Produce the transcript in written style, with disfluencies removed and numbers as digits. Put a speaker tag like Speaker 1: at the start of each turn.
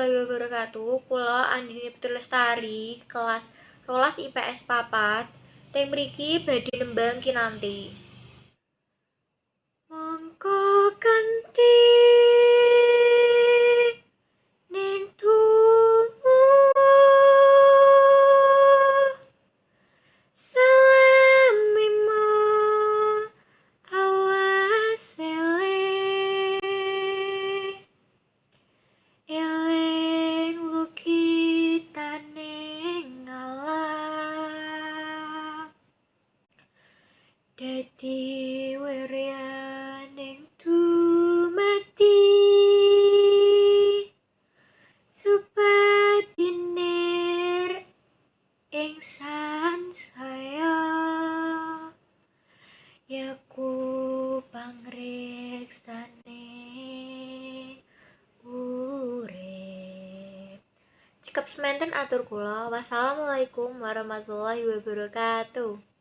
Speaker 1: warahmatullahi wabarakatuh. Kula Andini Putri Lestari, kelas rolas IPS papat. Teng mriki badhe nembang kinanti. Mongko kanthi ning tuwuh salamima awas eling. Eling lukitaning alam dadi weryaning dumati supadinir ing sansaya yaku pangriksane urip. Cekap semanten atur kula. Wassalamualaikum warahmatullahi wabarakatuh.